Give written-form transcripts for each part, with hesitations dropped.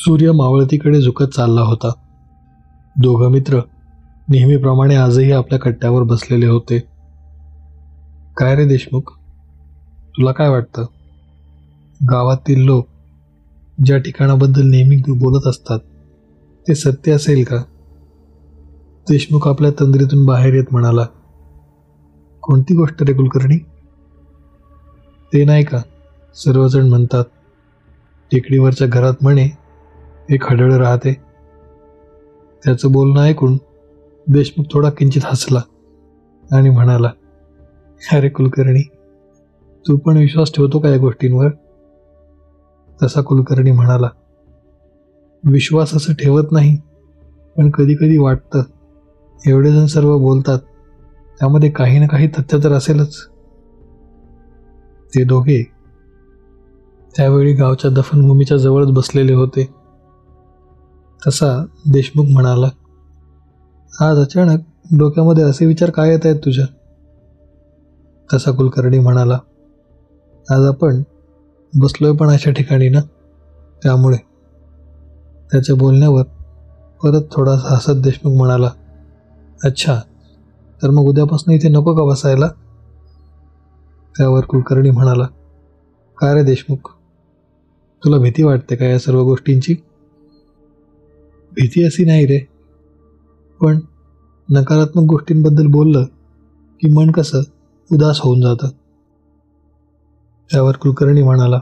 सूर्य मावळतीकडे झुकत चालला होता. दोघं मित्र नेहमीप्रमाणे आजही आपल्या कट्ट्यावर बसलेले होते. काय रे देशमुख, तुला काय वाटतं? गावातील लोक ज्या ठिकाणाबद्दल नेहमी बोलत असतात ते सत्य असेल का? देशमुख आपल्या तंद्रीतून बाहेर येत म्हणाला. कोणती गोष्ट रे कुलकर्णी? ते नाही का, सर्वजण म्हणतात टेकडीवरच्या घरात म्हणे एक हडळ राहते. त्याचं बोलणं ऐकून देशमुख थोडा किंचित हसला आणि म्हणाला, अरे कुलकर्णी, तू पण विश्वास ठेवतो का या गोष्टींवर? तसा कुलकर्णी म्हणाला, विश्वास असं ठेवत नाही, पण कधी कधी वाटतं एवढे जण सर्व बोलतात त्यामध्ये काही ना काही तथ्य तर असेलच. ते दोघे त्यावेळी गावच्या दफनभूमीच्या जवळच बसलेले होते. तसा देशमुख म्हणाला, आज अचानक डोक्यामध्ये असे विचार काय येत आहेत तुझ्या? तसा कुलकर्णी म्हणाला, आज आपण बसलोय पण अशा ठिकाणी ना, त्यामुळे. त्याच्या बोलण्यावर परत थोडासा हसत देशमुख म्हणाला, अच्छा, तर मग उद्यापासून इथे नको का बसायला? त्यावर कुलकर्णी म्हणाला, काय रे देशमुख, तुला भीती वाटते का या सर्व गोष्टींची? भीती अशी नाही रे, पण नकारात्मक गोष्टींबद्दल बोललं की मन कसं उदास होऊन जातं. त्यावर कुलकर्णी म्हणाला,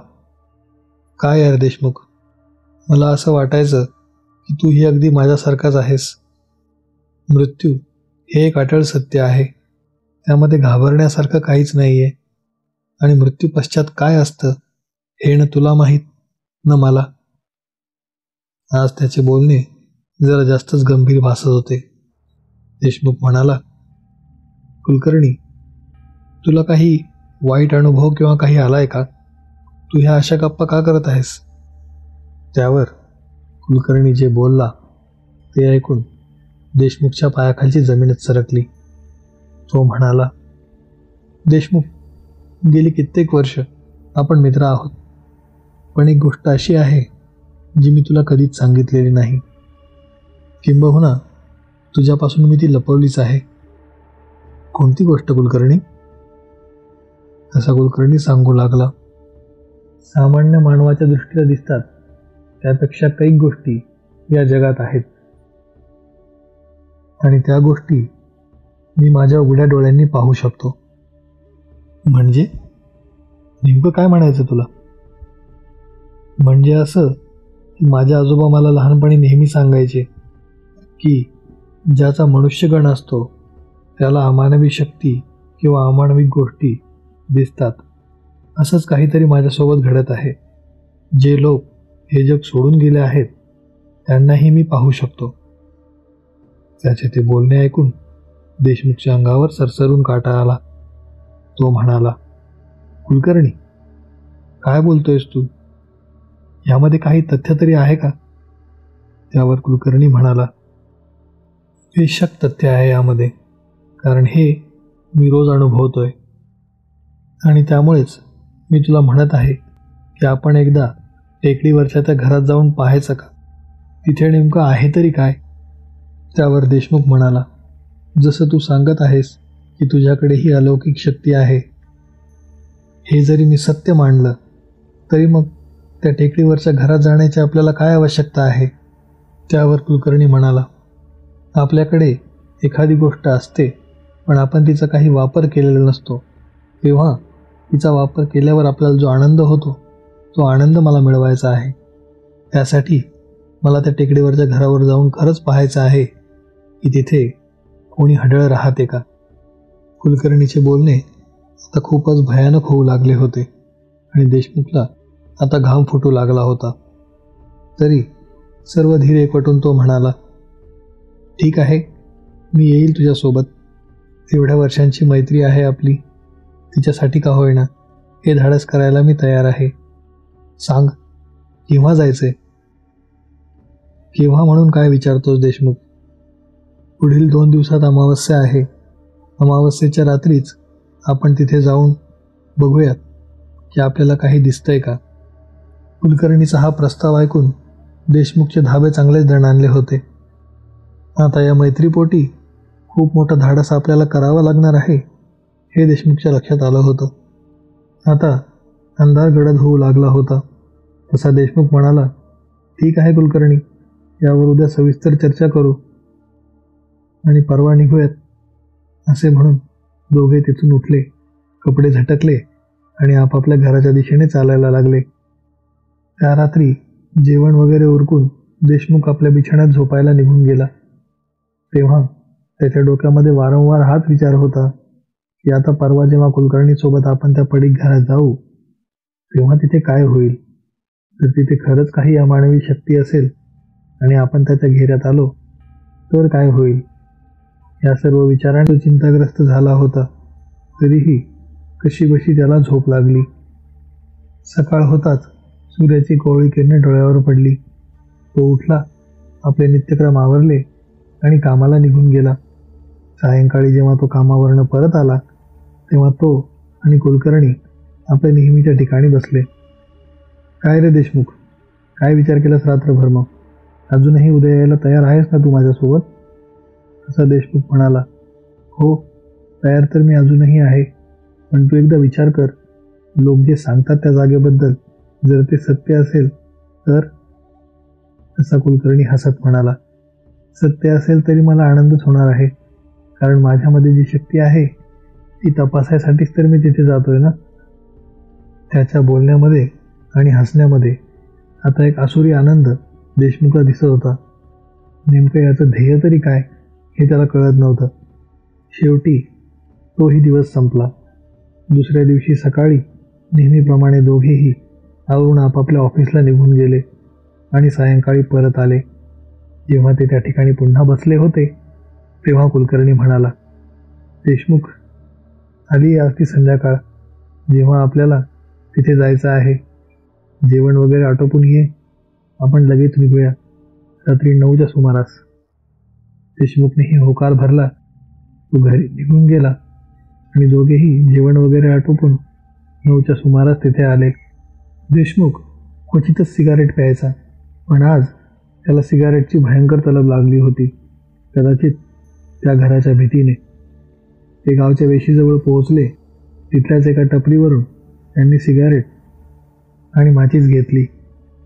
काय यार देशमुख, मला असं वाटायचं की तू ही अगदी माझ्यासारखाच आहेस. मृत्यू हे एक अटळ सत्य आहे, त्यामध्ये घाबरण्यासारखं काहीच नाही आहे. आणि मृत्यू पश्चात काय असतं हे न तुला माहीत न मला. आज त्याचे बोलणे जरा जास्तच गंभीर भासत होते. देशमुख म्हणाला, कुलकर्णी, तुला काही वाईट अनुभव किंवा काही आलाय का? तू ह्या अशा गप्पा का करत आहेस? त्यावर कुलकर्णी जे बोलला ते ऐकून देशमुखच्या पायाखालची जमीनच सरकली. तो म्हणाला, देशमुख, गेली कित्येक वर्ष आपण मित्र आहोत, पण एक गोष्ट अशी आहे जी मी तुला कधीच सांगितलेली नाही. किंबहुना तुझ्यापासून मी ती लपवलीच आहे. कोणती गोष्ट कुलकर्णी? तसा कुलकर्णी सांगू लागला, सामान्य मानवाच्या दृष्टीला दिसतात त्यापेक्षा काही गोष्टी या जगात आहेत, आणि त्या गोष्टी मी माझ्या उघड्या डोळ्यांनी पाहू शकतो. म्हणजे नेमकं काय म्हणायचं तुला? म्हणजे असं की माझे आजोबा मला लहानपणी नेहमी सांगायचे की ज्याचा मनुष्यगण असतो त्याला अमानवी शक्ती किंवा अमानवी गोष्टी दिसतात. असंच काहीतरी माझ्यासोबत घडत आहे. जे लोक हे जग सोडून गेले आहेत त्यांनाही मी पाहू शकतो. त्याचे ते बोलणे ऐकून देशमुखच्या अंगावर सरसरून काटा आला. तो म्हणाला, कुलकर्णी, काय बोलतोयस तू? यामध्ये काही तथ्य तरी आहे का? त्यावर कुलकर्णी म्हणाला, बेशक तथ्य आहे यामध्ये, कारण हे मी रोज अनुभवतोय. आणि त्यामुळेच मी तुला म्हणत आहे की आपण एकदा टेकडीवरच्या त्या घरात जाऊन पाहायचं का? तिथे नेमकं आहे तरी काय? त्यावर देशमुख म्हणाला, जसं तू सांगत आहेस की तुझ्याकडे ही अलौकिक शक्ती आहे, हे जरी मी सत्य मानलं तरी मग त्या टेकडीवरच्या घरात जाण्याची आपल्याला काय आवश्यकता आहे? त्यावर कुलकर्णी म्हणाला, आपल्याकडे एखादी गोष्ट असते पण आपण तिचा काही वापर केलेला नसतो, तेव्हा तिचा वापर केल्यावर आपल्याला जो आनंद होतो तो आनंद मला मिळवायचा आहे. त्यासाठी मला त्या टेकडीवरच्या घरावर जाऊन खरंच पाहायचं आहे की तिथे कोणी हडळ राहते का. कुलकर्णीचे बोलणे आता खूपच भयानक होऊ लागले होते आणि देशमुखला आता घाम फुटू लागला होता. तरी सर्व धीर एकवटून तो म्हणाला, ठीक आहे, मी येईल तुझ्यासोबत. एवढ्या वर्षांची मैत्री आहे आपली, तिच्यासाठी का होईना हे धाडस करायला मी तयार आहे. सांग, केव्हा जायचंय? केव्हा म्हणून काय विचारतोस देशमुख? पुढील 2 दिवसात अमावस्या आहे. अमावस्येच्या रात्रीच आपण तिथे जाऊन बघूयात की आपल्याला काही दिसतंय का. कुलकर्णीचा हा प्रस्ताव ऐकून देशमुखचे धाबे चांगलेच दणाणले होते. आता या मैत्रीपोटी खूप मोठं धाडस आपल्याला करावं लागणार आहे हे देशमुखच्या लक्षात आलं होतं. आता अंधार गडद होऊ लागला होता. तसा देशमुख म्हणाला, ठीक आहे कुलकर्णी, यावर उद्या सविस्तर चर्चा करू आणि परवा निघूयात. असे म्हणून दोघे तिथून उठले, कपडे झटकले आणि आपापल्या घराच्या दिशेने चालायला लागले. त्या रात्री जेवण वगैरे उरकून देशमुख आपल्या बिछाण्यात झोपायला निघून गेला. तेव्हा त्याच्या डोक्यामध्ये वारंवार हाच विचार होता की आता परवा जेव्हा कुलकर्णीसोबत आपण त्या पडीक घरात जाऊ तेव्हा तिथे काय होईल. जर तिथे खरंच काही अमानवी शक्ती असेल आणि आपण त्याच्या घेऱ्यात आलो तर काय होईल. या सर्व विचारांनी तो चिंताग्रस्त झाला होता. तरीही कशीबशी त्याला झोप लागली. सकाळ होताच सूर्याची कोवळी किरणे डोळ्यावर पडली. तो उठला, आपले नित्यक्रम आवरले आणि कामाला निघून गेला. सायंकाळी जेव्हा तो कामावरनं परत आला तेव्हा तो आणि कुलकर्णी आपल्या नेहमीच्या ठिकाणी बसले. काय रे देशमुख, काय विचार केलास रात्रभर? मग अजूनही उद्या यायला तयार आहेस ना तू माझ्यासोबत? असा देशमुख म्हणाला. हो, तयार तर मी अजूनही आहे, पण तू एकदा विचार कर, लोक जे सांगतात त्या जागेबद्दल जर ते सत्य असेल तर? असा कुलकर्णी हसत म्हणाला. सत्य असेल तरी मला आनंदच होणार आहे, कारण माझ्यामध्ये जी शक्ती आहे ती तपासायसाठीच तर मी तिथे जातोय ना. त्याच्या बोलण्यामध्ये आणि हसण्यामध्ये आता एक आसुरी आनंद देशमुखला दिसत होता. नेमकं याचं ध्येय तरी काय हे त्याला कळत नव्हतं. शेवटी तोही दिवस संपला. दुसऱ्या दिवशी सकाळी नेहमीप्रमाणे दोघेही आवरून आपापल्या ऑफिसला निघून गेले आणि सायंकाळी परत आले. जेव्हा ते त्या ठिकाणी पुन्हा बसले होते तेव्हा कुलकर्णी म्हणाला, देशमुख, आली आज ती संध्याकाळ जेव्हा आपल्याला तिथे जायचं आहे. जेवण वगैरे आटोपून ये, आपण लगेच निघूया रात्री 9च्या सुमारास. देशमुखनेही होकार भरला. तो घरी निघून गेला आणि दोघेही जेवण वगैरे आटोपून 9च्या सुमारास तिथे आले. देशमुख क्वचितच सिगारेट प्यायचा, पण आज त्याला सिगारेटची भयंकर तलब लागली होती. कदाचित त्या घराच्या भीतीने. ते गावच्या वेशीजवळ पोहोचले. तिथल्याच एका टपरीवरून त्यांनी सिगारेट आणि माचीस घेतली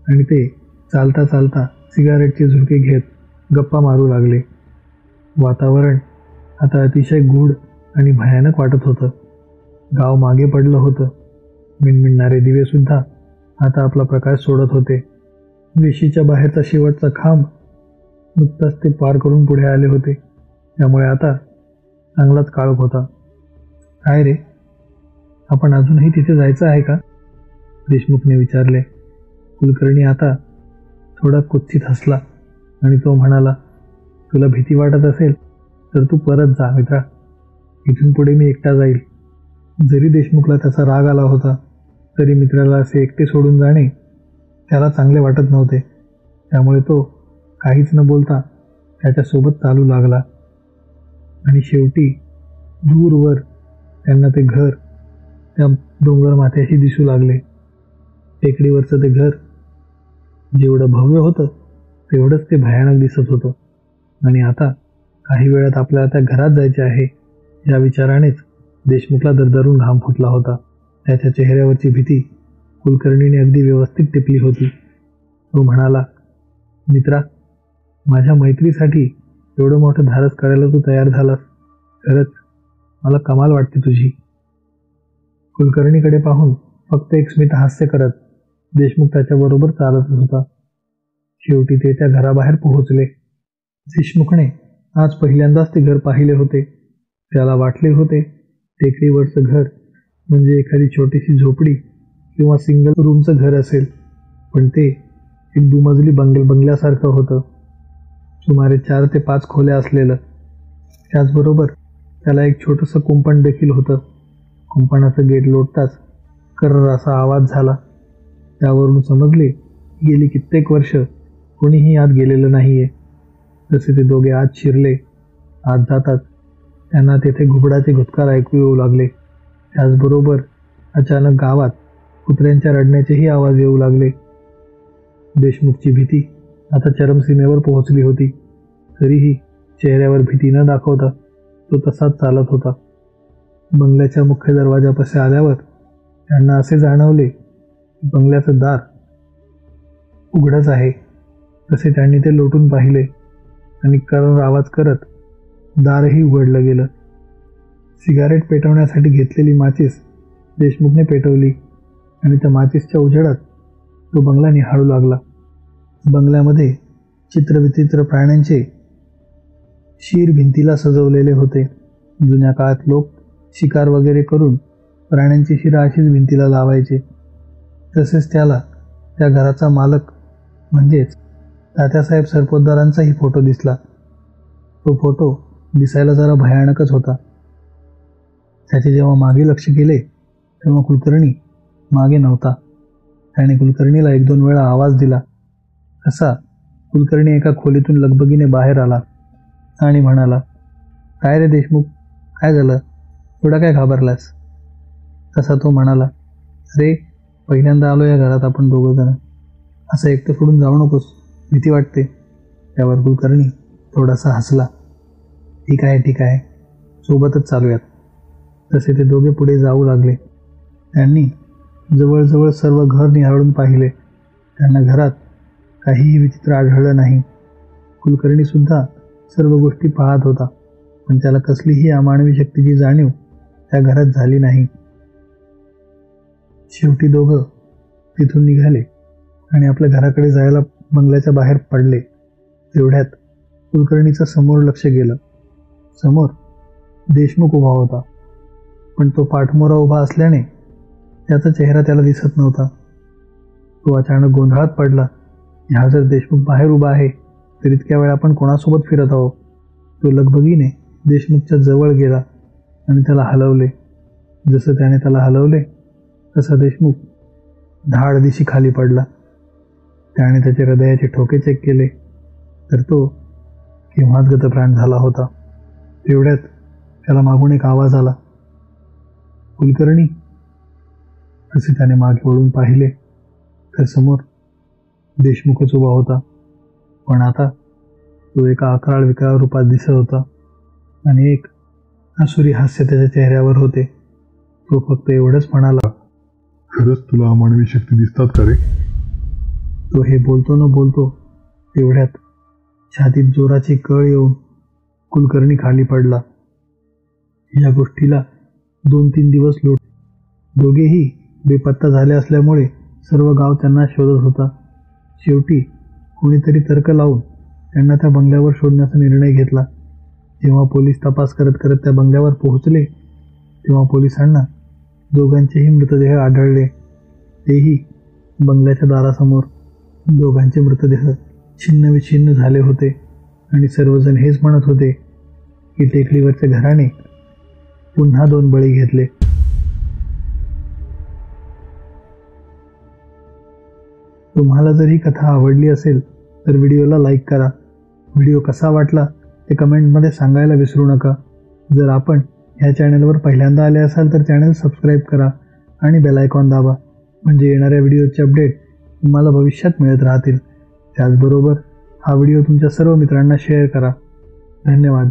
आणि ते चालता चालता सिगारेटचे झुरके घेत गप्पा मारू लागले. वातावरण आता अतिशय गूढ आणि भयानक वाटत होतं. गाव मागे पडलं होतं. मिणमिणणारे दिवेसुद्धा आता आपला प्रकाश सोडत होते. वेशीच्या बाहेरचा शेवटचा खांब नुकताच ते पार करून पुढे आले होते. त्यामुळे आता चांगलाच काळोख होता. काय रे, आपण अजूनही तिथे जायचं आहे का? देशमुखने विचारले. कुलकर्णी आता थोडा कुत्सित हसला आणि तो म्हणाला, तुला भीती वाटत असेल तर तू परत जा मित्रा. इथून पुढे मी एकटा जाईल. जरी देशमुखला त्याचा राग आला होता तरी मित्राला असे एकटे सोडून जाणे त्याला चांगले वाटत नव्हते. त्यामुळे तो काहीच न बोलता त्याच्यासोबत चालू लागला. आणि शेवटी दूरवर त्यांना ते घर त्या डोंगर माथ्याशी दिसू लागले. टेकडीवरचं ते घर जेवढं भव्य होतं तेवढंच ते भयानक दिसत होतं. आणि आता काही वेळात आपल्याला त्या घरात जायचे आहे या विचारानेच देशमुखला दरदरून घाम फुटला होता. त्याच्या चेहऱ्यावरची भीती कुलकर्णीने अगदी व्यवस्थित टिपली होती. तो म्हणाला, मित्रा, माझ्या मैत्रीसाठी एवढं मोठं धाडस करायला तू तयार झालास. खरंच मला कमाल वाटते तुझी. कुलकर्णीकडे पाहून फक्त एक स्मित हास्य करत देशमुख त्याच्याबरोबर चालतच होता. शेवटी ते त्या घराबाहेर पोहोचले. देशमुखने आज पहिल्यांदाच ते घर पाहिले होते. त्याला वाटले होते टेकडीवरचं घर म्हणजे एखादी छोटीशी झोपडी किंवा सिंगल रूमचं घर असेल, पण ते एक दुमजली बंगल्यासारखं होतं. सुमारे 4 ते 5 खोल्या असलेलं. त्याचबरोबर त्याला एक छोटंसं कुंपण देखील होतं. कुंपणाचं गेट लोटताच कर्र असा आवाज झाला. त्यावरून समजले गेली कित्येक वर्ष कोणीही आत गेलेलं नाहीये. जसे ते दोघे आत शिरले, आत जातात त्यांना तेथे घुबडाचे घुटकार ऐकू येऊ लागले. त्याचबरोबर अचानक गावात कुत्र्यांच्या रडण्याचेही आवाज येऊ लागले. देशमुखची भीती आता चरमसीमेवर पोहोचली होती. तरीही चेहऱ्यावर भीती न दाखवता तो तसाच चालत होता. बंगल्याच्या मुख्य दरवाजापाशी आल्यावर त्यांना असे जाणवले की बंगल्याचं दार उघडच आहे. तसे त्यांनी ते लोटून पाहिले आणि कर्र आवाज करत दारही उघडलं गेलं. सिगारेट पेटवण्यासाठी घेतलेली माचीस देशमुखने पेटवली आणि त्या माचीसच्या उजेडात तो बंगला निहाळू लागला. बंगल्यामध्ये चित्रविचित्र प्राण्यांचे शीर भिंतीला सजवलेले होते. जुन्या काळात लोक शिकार वगैरे करून प्राण्यांची शिरा अशीच भिंतीला लावायचे. तसेच त्याला त्या घराचा मालक म्हणजेच तात्यासाहेब सरपोतदारांचाही फोटो दिसला. तो फोटो दिसायला जरा भयानकच होता. त्याचे जेव्हा मागे लक्ष गेले तेव्हा कुलकर्णी मागे नव्हता. त्याने कुलकर्णीला 1-2 वेळा आवाज दिला. असा कुलकर्णी एका खोलीतून लगबगीने बाहेर आला आणि म्हणाला, "काय रे देशमुख, काय झालं? थोडा काय घाबरलास?" तसा तो म्हणाला, "अरे, पहिल्यांदा आलो या घरात आपण दोघंजण. असं एकटं सोडून जाऊ नकोस, भीती वाटते." त्यावर कुलकर्णी थोडासा हसला. ठीक आहे, सोबतच चालूयात." तसे ते दोघे पुढे जाऊ लागले. त्यांनी जवळजवळ सर्व घर निहाळून पाहिले. त्यांना घरात काहीही विचित्र आढळलं नाही. कुलकर्णीसुद्धा सर्व गोष्टी पाहत होता, पण त्याला कसलीही अमानवी शक्तीची जाणीव त्या घरात झाली नाही. शेवटी दोघं तिथून निघाले आणि आपल्या घराकडे जायला बंगल्याच्या बाहेर पडले. तेवढ्यात कुलकर्णीचं समोर लक्ष गेलं. समोर देशमुख उभा होता, पण तो पाठमोरा उभा असल्याने त्याचा चेहरा त्याला दिसत नव्हता. तो अचानक गोंधळात पडला. ह्या जर देशमुख बाहेर उभा आहे तर इतक्या वेळ आपण कोणासोबत फिरत आहोत? तो लगबगीने देशमुखच्या जवळ गेला आणि त्याला हलवले. जसं त्याने त्याला हलवले तसा देशमुख धाडदिशी खाली पडला. त्याने त्याचे हृदयाचे ठोके चेक केले तर तो केव्हाच गतप्राण झाला होता. तेवढ्यात त्याला मागून एक आवाज आला, "कुलकर्णी." असे त्याने मागे वळून पाहिले तर समोर देशमुखच उभा होता, पण आता तो एका अकराळ विकराळ रूपात दिसत होता आणि एक आसुरी हास्य त्याच्या चेहऱ्यावर होते. तो फक्त एवढंच म्हणाला, "खरंच तुला अमानवी शक्ती दिसतात का रे?" तो हे बोलतो न बोलतो तेवढ्यात छातीत जोराची कळ येऊन कुलकर्णी खाली पडला. या गोष्टीला 2-3 दिवस लोट. दोघेही बेपत्ता झाले असल्यामुळे सर्व गाव त्यांना शोधत होता. शेवटी कोणीतरी तर्क लावून त्यांना त्या बंगल्यावर शोधण्याचा निर्णय घेतला. जेव्हा पोलीस तपास करत करत त्या बंगल्यावर पोहोचले तेव्हा पोलिसांना दोघांचेही मृतदेह आढळले, तेही बंगल्याच्या दारासमोर. दोघांचे मृतदेह छिन्नविछिन्न झाले होते आणि सर्वजण हेच म्हणत होते की टेकडीवरच्या घराने पुन्हा 2 बळी घेतले. तुम्हाला जर ही कथा आवडली असेल तर व्हिडिओला लाईक करा. व्हिडिओ कसा वाटला ते कमेंटमध्ये सांगायला विसरू नका. जर आपण ह्या चॅनलवर पहिल्यांदा आले असाल तर चॅनल सबस्क्राईब करा आणि बेल आयकॉन दाबा, म्हणजे येणाऱ्या व्हिडिओचे अपडेट तुम्हाला भविष्यात मिळत राहतील. त्याचबरोबर हा व्हिडिओ तुमच्या सर्व मित्रांना शेअर करा. धन्यवाद.